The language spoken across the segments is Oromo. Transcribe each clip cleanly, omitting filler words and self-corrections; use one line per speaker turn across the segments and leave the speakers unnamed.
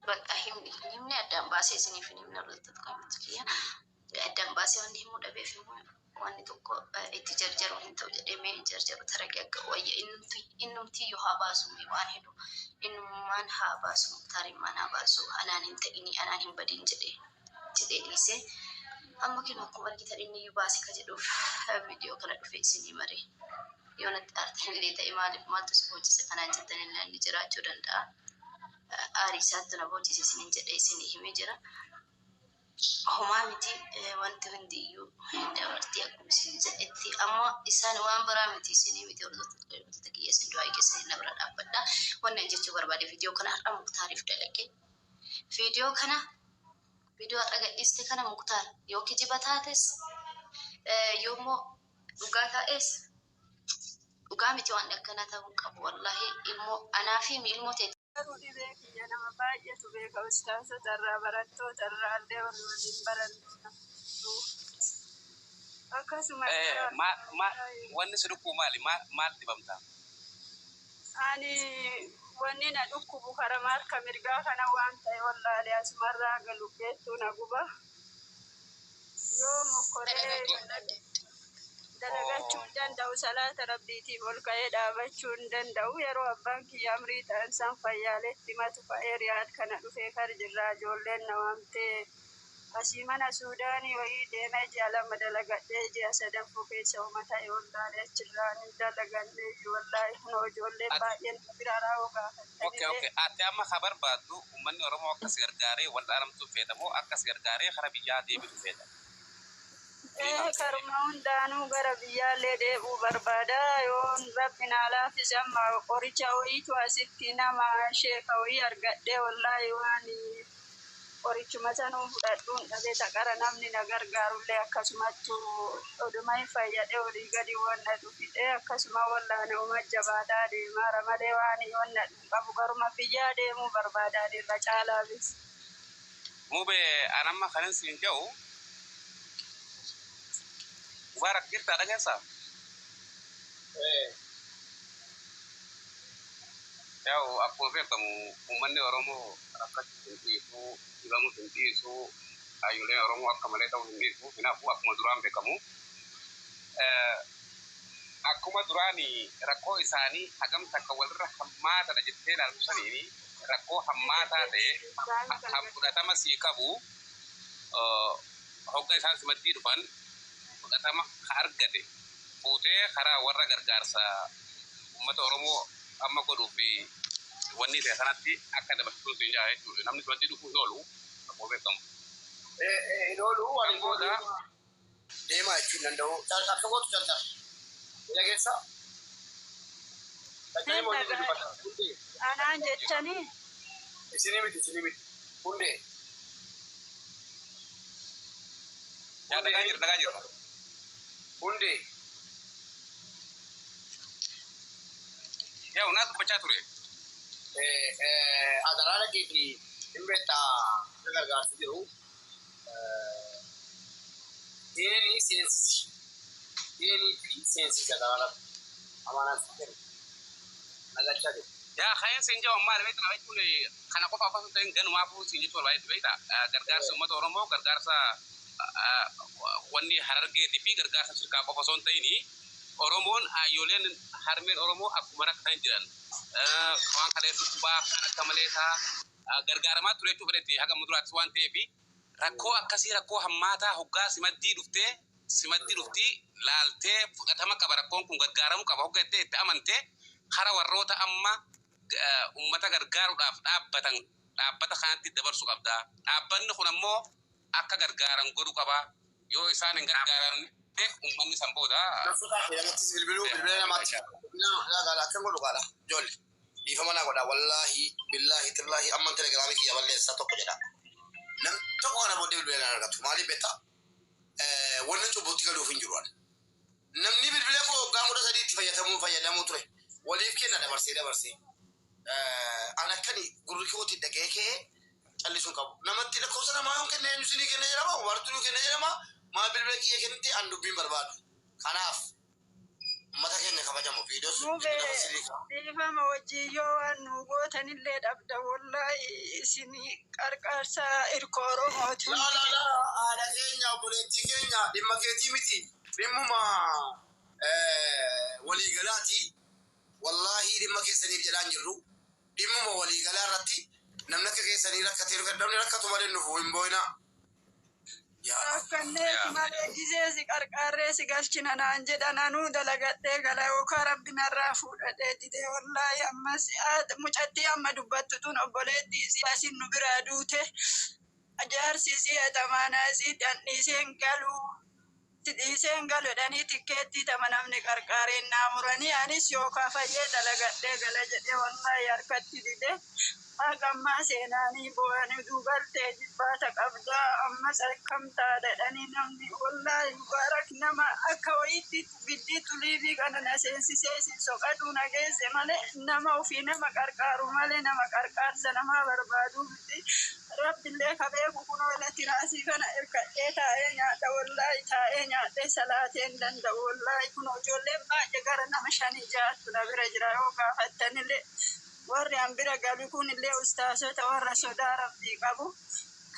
Bakka himni addaan baasee isiniif hin himne irratti tokko addaan baasee wanni himuu dhabeef wanni tokko itti jarjaru hin ta'u jedhee mee hin jarjaru taraqee akka wayya innumti yoo haa baasu waan hedhu innummaan haa baasu taarimaan haa baasu anaan hin ta'ini anaan hin badin jedhee dhiisee amma kin akkuma argitan inni iyyuu baase ka jedhuuf viidiyoo kana dhufe isinii mare yoo natti aartan illee ta'e maaliif maaltu si hojjisa kanaan jettan illee inni jiraachuu danda'a. Arisaatti na boocisi isinin jedhee isinii himee jira. Homaa miti wanti hundi iyyuu hin dabartii akkuma isin jedhetti amma isaan waan biraa miti isinii miti hordoftoota kiyya isin du'aa eegeessanii na bira dhaabbadha. Wannan jechuu barbaade viidiyoo kana har'a Muktaariif dalage. Viidiyoo har'a gadhiiste kana Muktaar yoo kijiba taates yoommoo dhugaa taa'es dhugaa miti waan akkanaa ta'uu qabu wallaahi ilmoo anaa fi ilmoo ta'e.
Ya nama baay'eetu beeka ustaasota irraa barattoota irraa illee waliin barannuudha. Akkasuma
wanni si dhukkubu maal dibamta?
Ani wanni na dhukkubu karaa harka mirgaa kana waan ta'e wallaalee asumarraa galu beektuu na guba. Yoo mokkoree dalagachuu danda'u salaata rabbiitiif ol ka'ee dhaabachuu danda'u yeroo abbaan kiyya amrii ta'an san fayyaaleetti matu fa'ee riyaad kana dhufee kar jirraa ijoolleen na waamtee asii mana Suudaanii wayii deemee ji'a lama dalagadhee ji'a sadaffuu keessa uummata wallaalee achirraa ni dalaganne wallaahi kunoo ijoolleen baay'een bira raawuu gaafatanii.
Okay. Ati amma kabar baaddu uummanni Oromoo akkas gargaaree wal dhaalamtu feetamoo akkas gargaaree kara biyyaa deebitu feeta?
Karuma hundaanuu gara biyyaallee deebi'uu barbaada yoon rabbi naa laaffise amma qoricha wayiitu asitti nama sheeka wayii argadhee wallaahi waan qorichuma sanuu fudhadhuun dhabee taqara namni na gargaarullee akkasumattu oduma hin fayyadhe olii gadi wanna dhufidhee akkasuma wallaana uma jabaataa deemaara malee waan wanna qabu garuma biyyaa deemuu barbaadaa irra caalaafis.
Mube anamma kanan siin jedhu Mubarak jirta dhageessa? Yaa'u akkuma beekamu uummanni Oromoo akkatti hin dhiisu, dhiibamuu hin dhiisu, hayyooleen Oromoo akka malee ta'uu hin dhiisu, kanaafuu akkuma duraan beekamu. Akkuma duraani rakkoo isaanii hagam takka walirra hammaatadha jettee ilaaltu saniini rakkoo hammaataa ta'e fudhatama sii qabu hogga isaan simattii dhufan fudhatama ka argate fuutee karaa warra gargaarsa uummata Oromoo amma godhuu fi wanni ta'e kanatti akka dabarsuun siin jaa jechuudha. Namni simattii dhufuu hin oolu akkuma beekamu.
Hin oolu waan booda deemaa jechuu hin danda'u. Akka gootu jalta. Dhageessa.
Anaan jechanii.
Isinii miti. Hundee.
Dhagaa jirra.
Hundee.
Yaa unaatu bachaa ture.
Adaraana keefi dhimbeetta gargaarsa jiru. Deenii fi seensisa daraara amaanaan jiru. Nagachaa jiru.
Yaa kayeen siin jawa maal beekna jechuun kana qofa afaan ta'een ganumaafuu siin jechuun baay'ee beekta. Gargaarsa uummata Oromoo gargaarsa wanni harargeetii fi gargaarsa shirkaa qofa osoo hin ta'in Oromoon hayyooleen harmeen Oromoo akkuma rakkatan jiran waan kalee dhukkubaa kan akka malee ta'a gargaaramaa ture jechuudha fedhetti haga muduraattis waan ta'eef rakkoo akkasii rakkoo hammaataa hoggaa simaddii dhuftii laaltee fudhatama qaba rakkoon kun gargaaramuu qaba hogga jettee itti amantee hara warroota amma uummata gargaaruudhaaf dhaabbata kanatti dabarsuu qabda. Dhaabbanni kun ammoo akka gargaaran godhuu qaba. Yoo isaan hin gargaaran ummanni san booda
nafsuudhaa fi namatti bilbiluu namaatti لا كم قولوا قالا جول يفهمنا قولا والله بالله تالله أما تلقرامي كي يبالي ساتو كجدا نم تقو أنا بودي بالبلنا نرغتو مالي بيتا وننتو بوتيكا لو فنجروان نم ني بالبلنا كو قامو دا سدي تفايتمو فايدامو تري وليف كينا دبرسي أنا كني قرركوتي دقيقة اللي سون كابو نمتي لكو سنة ما يمكن نيسيني كنا جرما وارتلو كنا جرما ما بالبلنا كي يكنتي أندو بين بربادو خناف mata keenya kabajamu fiidos
dhiifama wajjiyyoo waan nu gootanillee dhabda wallahi isini qarqaarsa irkoo oromooti
haadha keenya obboleettii keenya dhimma keetii miti dhimmuma waliigalaati wallahi dhimma keessaniif jedhaan jirru dhimmuma waliigalaa irratti namni akka keessanii rakkatee namni rakkatu malee nufu hin boo'inaa
akkanneeti malee gizeesi qarqaarreesi galchina naan jedhananuu dalagadhee gala yookaan rabbinarraa fuudhadhee didee wallaahi ammas mucattii amma dubbattu tun obboleettii isii asin nu biraa duute jaarsi isii etamaanaa isii dhandhiiseen galuu tidhiiseen galu jedhanii tikkeettii tama namni qarqaareen naamuranii anis yookaan fayyee dalagadhee gala jedhee wallaahi harkatti didee agammaa seenaanii bo'anii duubaltee jibbaata qabdaa ammas akkamtaa jedhanii namni wallaahi mubaarak nama akka wayiitti biddii tuliibii kana na seensisee isin soqaduu nageesse malee nama ofii nama qarqaaru malee nama qarqaarsa namaa barbaaduu miti rabbillee kabeeku kunoo ilatti raasii kana hirkadhee taa'ee nyaadha wallaahi taa'ee nyaadhee salaateen danda'u wallaahi kunoo ijoolleen baay'ee gara nama 5 6 na bira jira yoo gaafattanillee warri ambira galu kun illee ustaasota warra sodaa rabbii qabu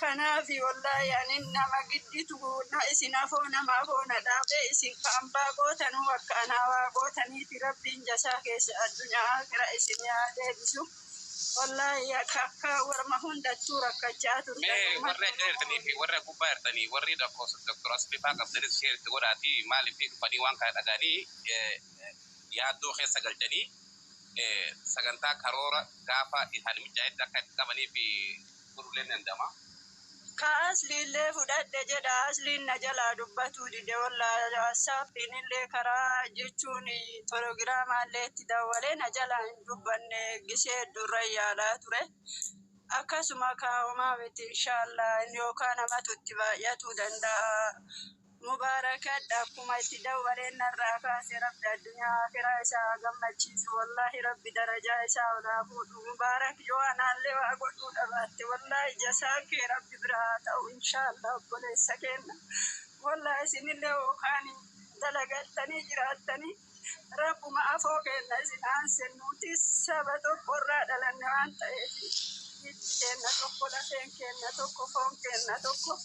kanaafi wallahi ani nama gidditu na isin afoo nama afoo na dhaabee isin kaambaa gootanuu akka anaawaa gootaniiti rabbiin jasaa keessa addunyaa akira isin yaadeebisu wallahi akka warma hundattuu rakkachaa turte
warra jirtanii fi warra gubbaa jirtanii warri doktor Asfifaa qabdanis sheerti godhaati maaliif dhufanii waan kana dhaganii yaaddoo keessa galchanii sagantaa karoora gaafa isaan mijaa'etti akka itti qabanii fi furuleen dandama.
Ka asliillee fudhadhe jedha asliin na jalaa dubbatu dide wallaahi wasaappiin illee karaa jechuun telegiraamaallee itti dawwalee na jalaa hin dubbanne gisee durra yaalaa ture. Akkasuma kaa'umaa miti inshaallah yookaan namatu itti baay'atuu danda'a. مباركة أكما يتدورين الرافاس رب الدنيا آخرة إساء قمتشيز والله رب درجة إساء ونافود مبارك جوانا اللي وأقول أبات والله جساك رب برات أو إن شاء الله أقول السكين والله سن اللي وخاني دلقتني جراتني رب ما أفوك الناس أنسن نوتي سبتو قرات لأنه أنت كينا تقول أفين كينا تقول فون كينا تقول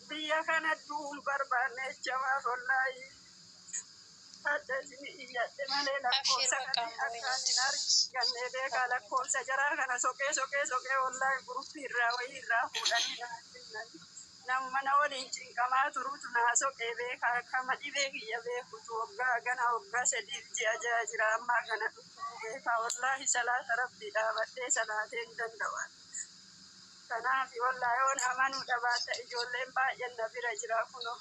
بيا كانت دول بربانة جواب والله هذا زمي يتمنى لكم سكان أكاني نار جنة بيك على كل سجرة كنا سوكي والله بروفي راوي راهولاني نعم ناولين كما تروتنا سوكي بيك كما دبيك يبيك توقع جنا وقع سدير جاجا جرا ما جنا بيك والله صلاة ربي دعوة صلاة دندوان كنا في والله يوم أمانو دبات إجولين باجن نبي رجلا كنو.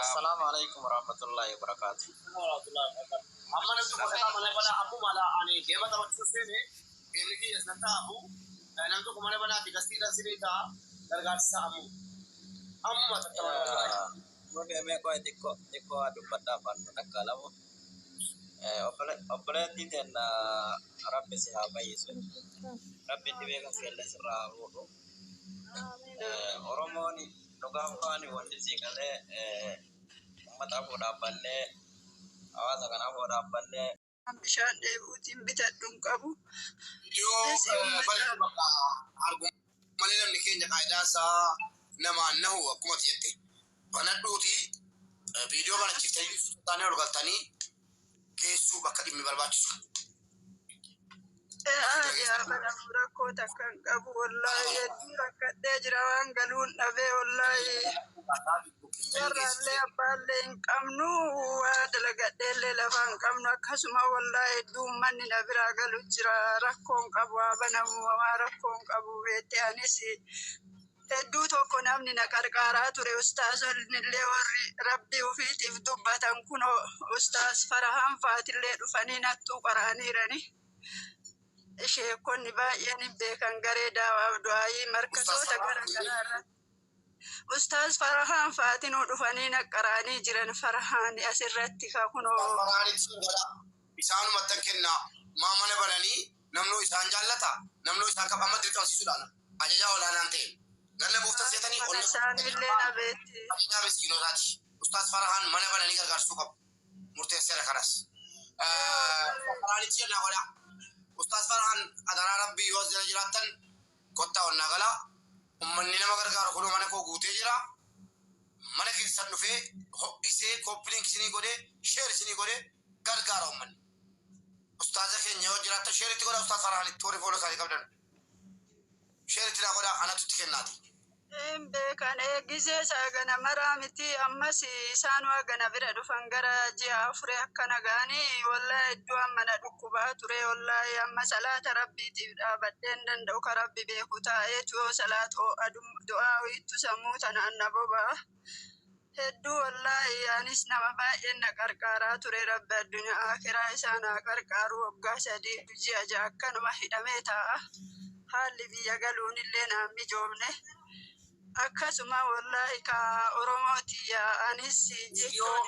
السلام عليكم ورحمة الله وبركاته.
أما نسوق كلام من بنا أبو مالا أني كم تبغى تسويني كم لكي يسنتا أبو نانتو كمان بنا تكستيلا سيريتا درجات سامو أما تكلم
mungkin mereka tiko adu pada pada kalau operasi dan Rabbi siapa Yesus Rabbi tiba kasih serahu orang mau ni logam kau ni wanti sih kale umat aku dapat le awas akan aku dapat le
Bishaan dheebuutiin bitadhuun qabu.
Yoo bal'aa bakka arguu malee namni keenya faayidaan isaa namaan nahu akkuma jette banadhuuti viidiyoo barachiiftanii taanee ol galtanii geessuu bakka dhimmi barbaachisu.
Yaabalamu rakkoo takka hin qabu wallaahi hedduu rakkadhee jira waan galuun dhabee wallaahi warraallee abbaallee hin qabnu waa dalagadheellee lafa hin qabnu akkasuma wallaahi hedduu manni na biraa galu jira rakkoon qabu waa banamu waa rakkoon qabu beettee anis hedduu tokko namni na qarqaaraa ture ustaazolnillee warri rabbii ufiitiif dubbatan kun ustaaz Farahaan faatillee dhufanii nattuu qaraaniirani. Sheekonni baay'een beekan garee daawaa du'aayii markasoota garaagaraa irratti. Ustaaz Farahaan faatinuu dhufanii naqqaraanii jiran Farahaan asirratti kunoo.
Isaanumatti kennaa maamana baranii namnu isaan jaallata namnu isaan qabamatti taasisuudhaan ajajaa olaanaan ta'e. Galla buufta seetanii qonna
isaanillee na beetti.
Ajajaa miskiinotaati. Ustaaz Farahaan mana bananii gargaarsuu qabu. Murteesseera kanas. Faraanichi jennaa godhaa. Ustaaz Farahaan adaraa rabbii yoo jala jiraattan kottaa onnaa galaa. Ummanni nama gargaaru kunoo mana koo guutee jira. Mana keessan dhufee ho'isee koppiliinki isinii godhee sheer isinii godhee gargaara ummanni. Ustaaza keenya yoo jiraatta sheeritti godhaa Ustaaz Farahaanitti warri fooloo isaanii qabdan. Sheeritti naa godhaa anatutti kennaati.
Beekan gisee saagana maraa miti ammas isaan waagana bira dhufan gara ji'a afurii akkana ga'anii wallaahi iddoo amma na dhukkubaa ture wallaahi amma salaata rabbiitiif dhaabadheen danda'u ka rabbi beeku taa'eetu yoo salaata du'aa ho'iittu sammuu tanaan na bobaa. Hedduu wallaahi anis nama baay'een na qarqaaraa ture rabbi addunyaa akiraa isaa na qarqaaru waggaa 3 ji'a 6 akkanuma hidhamee taa'a. Haalli biyya galuunillee naan mijoomne. Akkasuma wallaahi ka Oromooti anis
viidiyoo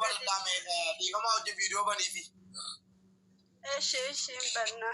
barataame dhiifamaa hojii viidiyoo baniifi.
Ishiin banna.